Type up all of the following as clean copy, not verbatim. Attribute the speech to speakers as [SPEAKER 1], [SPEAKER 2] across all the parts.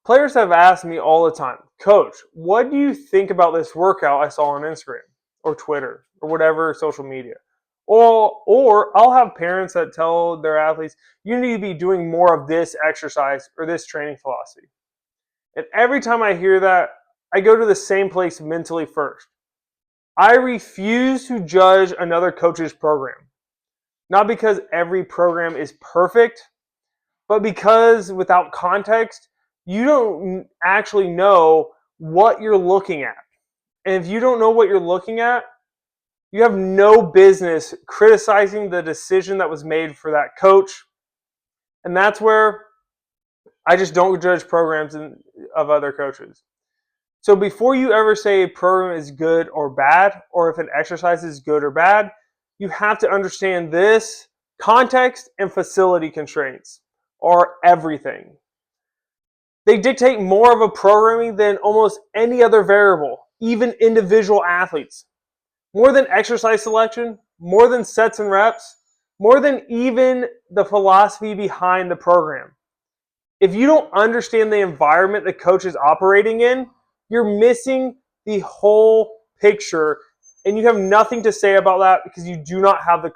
[SPEAKER 1] Players have asked me all the time, Coach, what do you think about this workout I saw on Instagram or Twitter or whatever social media? Or I'll have parents that tell their athletes, you need to be doing more of this exercise or this training philosophy. And every time I hear that, I go to the same place mentally first. I refuse to judge another coach's program. Not because every program is perfect, but because without context, you don't actually know what you're looking at. And if you don't know what you're looking at, you have no business criticizing the decision that was made for that coach. And that's where I just don't judge programs of other coaches. So before you ever say a program is good or bad, or if an exercise is good or bad, you have to understand this: context and facility constraints are everything. They dictate more of a programming than almost any other variable, even individual athletes. More than exercise selection, more than sets and reps, more than even the philosophy behind the program. If you don't understand the environment the coach is operating in, you're missing the whole picture, and you have nothing to say about that because you do not have the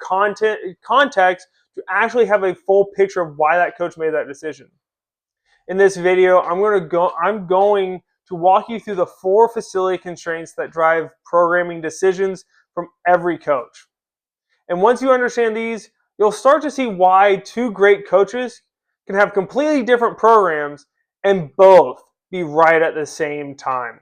[SPEAKER 1] context to actually have a full picture of why that coach made that decision. In this video, I'm going to walk you through the 4 facility constraints that drive programming decisions from every coach. And once you understand these, you'll start to see why 2 great coaches can have completely different programs and both be right at the same time.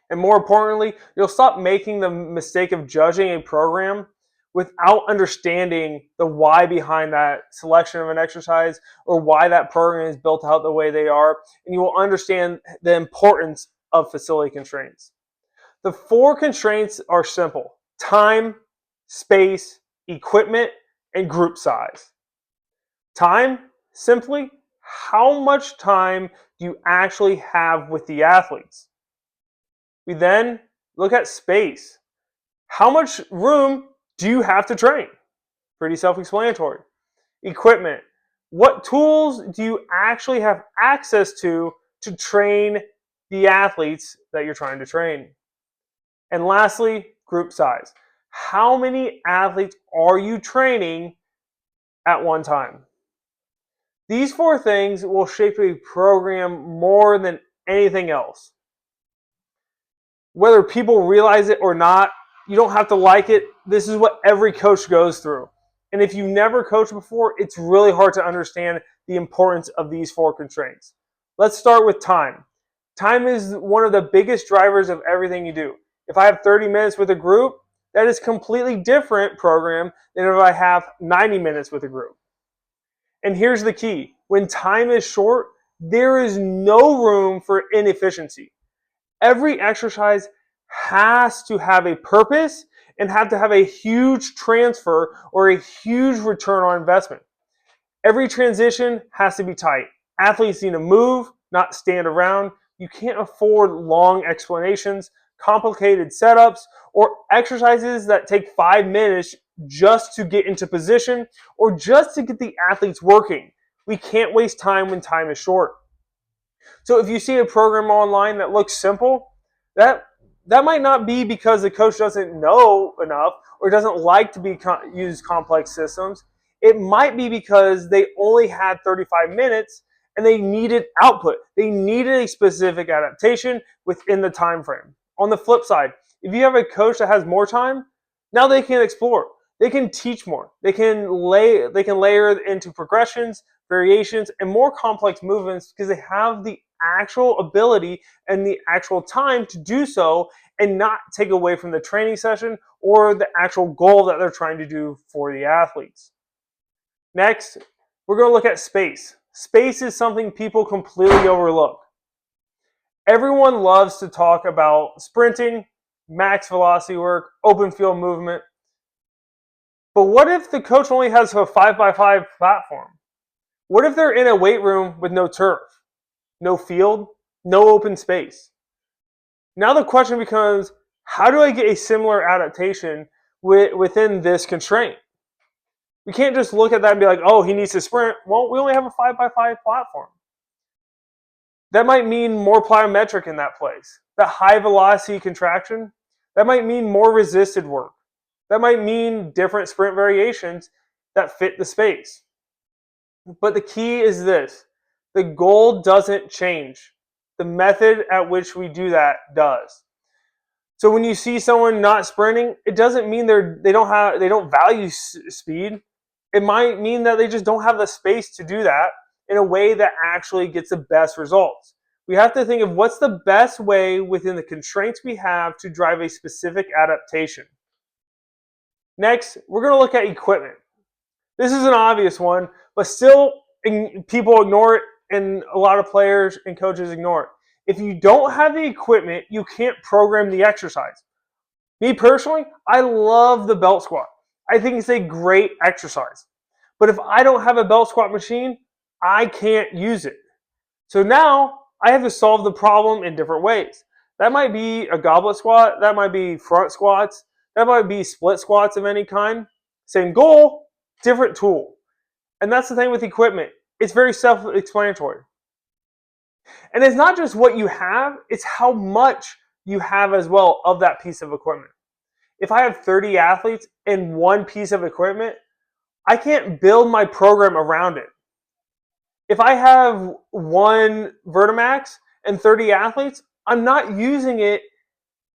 [SPEAKER 1] And more importantly, you'll stop making the mistake of judging a program without understanding the why behind that selection of an exercise or why that program is built out the way they are, and you will understand the importance of facility constraints. The 4 constraints are simple: time, space, equipment, and group size. Time, simply, how much time do you actually have with the athletes? We then look at space. How much room do you have to train? Pretty self-explanatory. Equipment. What tools do you actually have access to train the athletes that you're trying to train? And lastly, group size. How many athletes are you training at one time? These 4 things will shape a program more than anything else. Whether people realize it or not, you don't have to like it. This is what every coach goes through. And if you've never coached before, it's really hard to understand the importance of these 4 constraints. Let's start with time. Time is one of the biggest drivers of everything you do. If I have 30 minutes with a group, that is a completely different program than if I have 90 minutes with a group. And here's the key: when time is short, there is no room for inefficiency. Every exercise has to have a purpose and have to have a huge transfer or a huge return on investment. Every transition has to be tight. Athletes need to move, not stand around. You can't afford long explanations, complicated setups, or exercises that take 5 minutes just to get into position or just to get the athletes working. We can't waste time when time is short. So if you see a program online that looks simple, that might not be because the coach doesn't know enough or doesn't like to use complex systems. It might be because they only had 35 minutes and they needed output. They needed a specific adaptation within the time frame. On the flip side, if you have a coach that has more time, now they can explore. They can teach more. They can layer into progressions, variations, and more complex movements because they have the actual ability and the actual time to do so and not take away from the training session or the actual goal that they're trying to do for the athletes. Next, we're going to look at space. Space is something people completely overlook. Everyone loves to talk about sprinting, max velocity work, open field movement. But what if the coach only has a 5x5 platform? What if they're in a weight room with no turf, no field, no open space? Now the question becomes, how do I get a similar adaptation within this constraint? We can't just look at that and be like, oh, he needs to sprint. Well, we only have a 5x5 platform. That might mean more plyometric in that place. That high velocity contraction, that might mean more resisted work. That might mean different sprint variations that fit the space. But the key is this: the goal doesn't change. The method at which we do that does. So when you see someone not sprinting, it doesn't mean they don't value speed. It might mean that they just don't have the space to do that in a way that actually gets the best results. We have to think of what's the best way within the constraints we have to drive a specific adaptation. Next, we're going to look at equipment. This is an obvious one, but still people ignore it, and a lot of players and coaches ignore it. If you don't have the equipment, you can't program the exercise. Me personally, I love the belt squat. I think it's a great exercise. But if I don't have a belt squat machine, I can't use it. So now I have to solve the problem in different ways. That might be a goblet squat, that might be front squats, that might be split squats of any kind. Same goal, different tool. And that's the thing with equipment. It's very self-explanatory. And it's not just what you have, it's how much you have as well of that piece of equipment. If I have 30 athletes and one piece of equipment, I can't build my program around it. If I have one Vertimax and 30 athletes, I'm not using it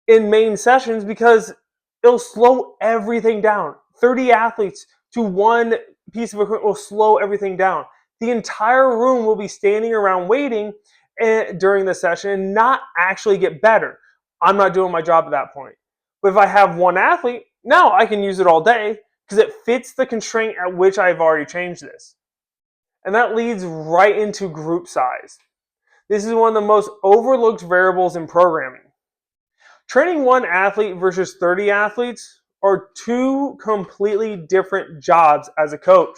[SPEAKER 1] in main sessions because it'll slow everything down. 30 athletes to one piece of equipment will slow everything down. The entire room will be standing around waiting during the session and not actually get better. I'm not doing my job at that point. But if I have one athlete, now I can use it all day because it fits the constraint at which I've already changed this. And that leads right into group size. This is one of the most overlooked variables in programming. Training one athlete versus 30 athletes are two completely different jobs as a coach.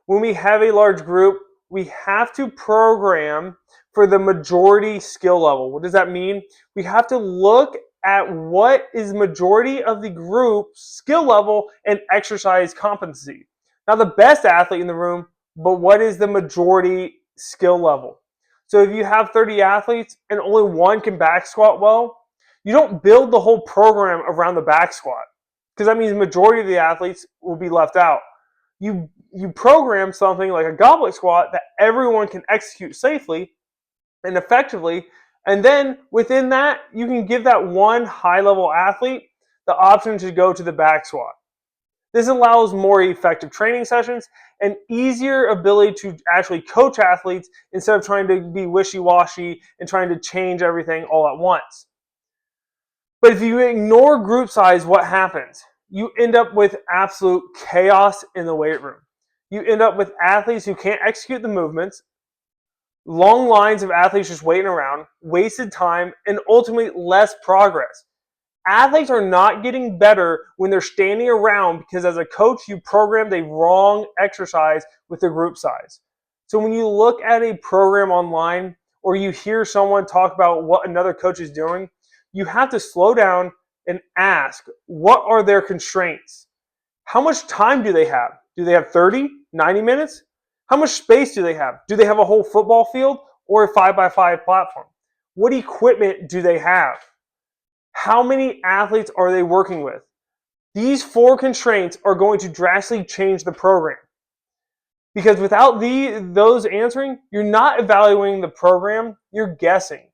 [SPEAKER 1] When we have a large group, we have to program for the majority skill level. What does that mean? We have to look at what is majority of the group's skill level and exercise competency. Now, the best athlete in the room, but what is the majority skill level? So if you have 30 athletes and only one can back squat well, you don't build the whole program around the back squat, because that means the majority of the athletes will be left out. You program something like a goblet squat that everyone can execute safely and effectively, and then within that, you can give that one high-level athlete the option to go to the back squat. This allows more effective training sessions and easier ability to actually coach athletes instead of trying to be wishy-washy and trying to change everything all at once. But if you ignore group size, what happens? You end up with absolute chaos in the weight room. You end up with athletes who can't execute the movements, long lines of athletes just waiting around, wasted time, and ultimately less progress. Athletes are not getting better when they're standing around because as a coach, you programmed a wrong exercise with the group size. So when you look at a program online or you hear someone talk about what another coach is doing, you have to slow down and ask, what are their constraints? How much time do they have? Do they have 30, 90 minutes? How much space do they have? Do they have a whole football field or a 5x5 platform? What equipment do they have? How many athletes are they working with? These four constraints are going to drastically change the program. Because without those answering, you're not evaluating the program, you're guessing.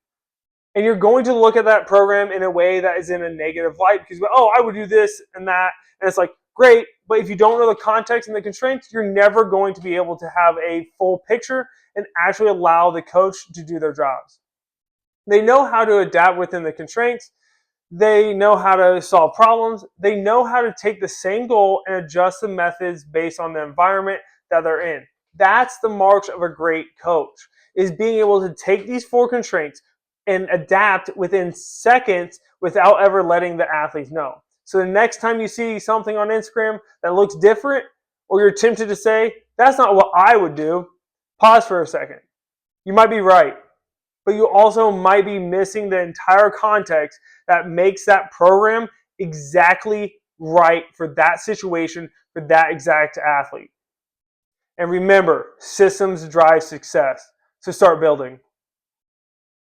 [SPEAKER 1] And you're going to look at that program in a way that is in a negative light because, oh, I would do this and that. And it's like, great, but if you don't know the context and the constraints, you're never going to be able to have a full picture and actually allow the coach to do their jobs. They know how to adapt within the constraints. They know how to solve problems. They know how to take the same goal and adjust the methods based on the environment that they're in. That's the mark of a great coach, is being able to take these four constraints and adapt within seconds without ever letting the athletes know. So the next time you see something on Instagram that looks different, or you're tempted to say, that's not what I would do, pause for a second. You might be right, but you also might be missing the entire context that makes that program exactly right for that situation, for that exact athlete. And remember, systems drive success. So start building.